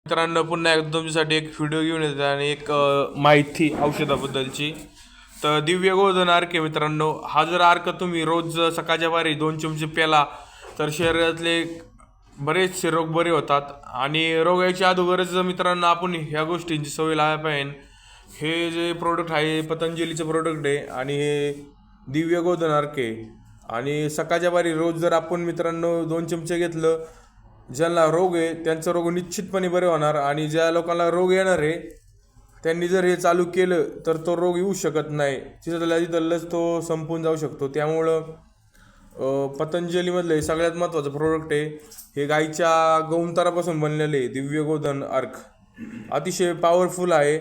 मित्रांनो पुन्हा एकदा तुमच्यासाठी एक व्हिडिओ घेऊन येतो आणि एक माहिती औषधाबद्दलची. तर दिव्य गोधन अर्क आहे मित्रांनो. हा जर अर्क तुम्ही रोज सकाळच्या वारी 2 चमचे प्याला तर शरीरातले बरेचसे रोग बरे होतात. आणि रोग यायच्या अगोदरच मित्रांनो आपण ह्या गोष्टींची सवय लावायला पाहिजे. हे जे प्रोडक्ट आहे पतंजलीचं प्रोडक्ट आहे आणि हे दिव्य गोधन अर्क आहे. आणि सकाळच्या वारी रोज जर आपण मित्रांनो 2 चमचे घेतलं, ज्यांना रोग आहे त्यांचा रोग निश्चितपणे बरे होणार. आणि ज्या लोकांना रोग येणार आहे त्यांनी जर हे चालू केलं तर तो रोग येऊ शकत नाही, तिथलंच तो संपून जाऊ शकतो. त्यामुळं पतंजलीमधलं हे सगळ्यात महत्त्वाचं प्रोडक्ट आहे. हे गाईच्या गोमूत्रापासून बनलेले दिव्य गोधन अर्क अतिशय पॉवरफुल आहे.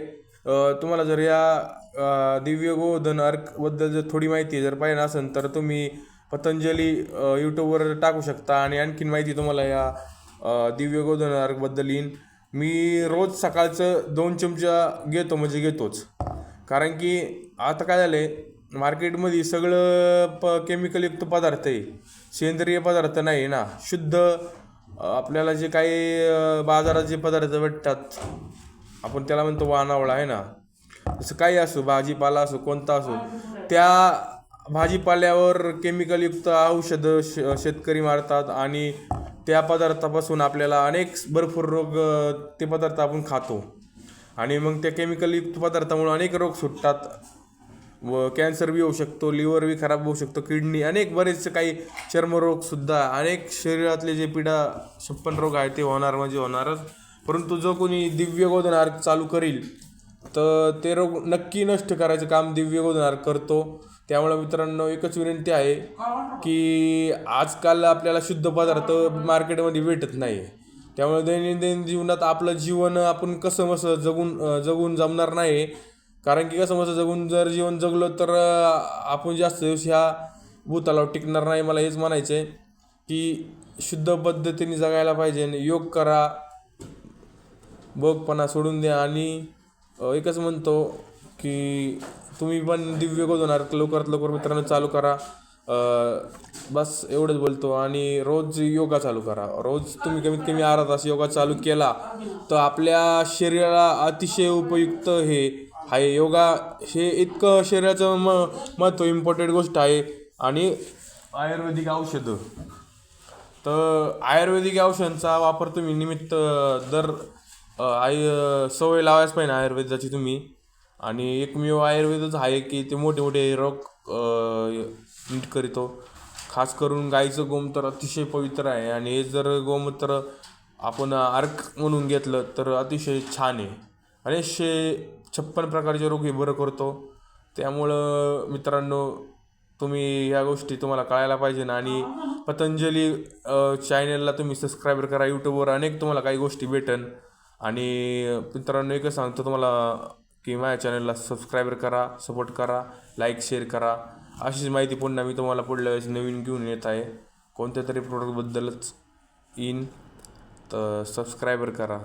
तुम्हाला जर या दिव्य गोधन अर्कबद्दल जर थोडी माहिती जर पाहिजे असेल तर तुम्ही पतंजली यूट्यूबवर टाकू शकता आणि आणखीन माहिती तुम्हाला या दिव्य गोधन अर्कबद्दल येईन. मी रोज सकाळचं 2 चमचा घेतो म्हणजे घेतोच. कारण की आता काय झालं आहे, मार्केटमध्ये सगळं केमिकलयुक्त पदार्थ आहे, सेंद्रिय पदार्थ नाही ना. शुद्ध आपल्याला जे काही बाजारात जे पदार्थ भेटतात आपण त्याला म्हणतो वानावळा आहे ना, जसं काही असो भाजीपाला असो कोणता असो, त्या भाजीपाल्यावर केमिकलयुक्त औषधं शेतकरी मारतात आणि त्या पदार्थापासून आपल्याला अनेक भरपूर रोग ते पदार्थ आपण खातो. आणि मग त्या केमिकलयुक्त पदार्थामुळे अनेक रोग सुटतात व कॅन्सर बी होऊ शकतो, लिव्हर बी खराब होऊ शकतो, किडनी अनेक बरेचसे काही चर्मरोगसुद्धा अनेक शरीरातले जे पिढा 56 रोग आहेत ते होणार म्हणजे होणारच. परंतु जो कोणी दिव्य गोधन अर्क चालू करील तर ते रोग नक्की नष्ट करायचं काम दिव्य गोधन अर्क करतो. त्यामुळे मित्रांनो एकच विनंती आहे की आजकाल आपल्याला शुद्ध पदार्थ मार्केटमध्ये भेटत नाही. त्यामुळे दैनंदिन जीवनात आपलं जीवन आपण कसं मसं जगून जमणार नाही. कारण की कसं मसं जर जीवन जगलो तर आपण जास्त दिवस ह्या भूतलावर टिकणार नाही. मला हेच म्हणायचं आहे की शुद्ध पद्धतीने जगायला पाहिजे. योग करा, बोगपणा सोडून द्या. आणि एकच म्हणतो की तुम्ही पण दिव्य गोधन अर्क लवकरात लवकर मित्रांनो चालू करा. बस एवढंच बोलतो. आणि रोज योगा चालू करा. रोज तुम्ही कमीत कमी अर्धा तास योगा चालू केला तर आपल्या शरीराला अतिशय उपयुक्त हे आहे. योगा हे इतकं शरीराचं महत्त्व इम्पॉर्टंट गोष्ट आहे. आणि आयुर्वेदिक औषधं, तर आयुर्वेदिक औषधांचा वापर तुम्ही निमित्त दर सवय लावायच पाहिजे आयुर्वेदाची तुम्ही. आणि एकमेव आयुर्वेदच आहे की ते मोठे मोठे रोग नीट करीतो. खास करून गाईचं गोमूत्र अतिशय पवित्र आहे आणि हे जर गोमूत्र आपण अर्क म्हणून घेतलं तर अतिशय छान आहे. आणि 56 प्रकारचे रोग हे बरं करतो. त्यामुळं मित्रांनो तुम्ही ह्या गोष्टी तुम्हाला कळायला पाहिजे ना. आणि पतंजली चॅनलला तुम्ही सबस्क्राईबर करा. यूट्यूबवर अनेक तुम्हाला काही गोष्टी भेटेन. आणि मित्रांनो एकच सांगतो तुम्हाला की माझ्या चॅनलला सबस्क्राईबर करा, सपोर्ट करा, लाईक शेअर करा. अशीच माहिती पुन्हा मी तुम्हाला पुढल्या वेळेस नवीन घेऊन येत आहे. कोणत्या तरी प्रोडक्टबद्दलच येईन, तर सबस्क्राईबर करा.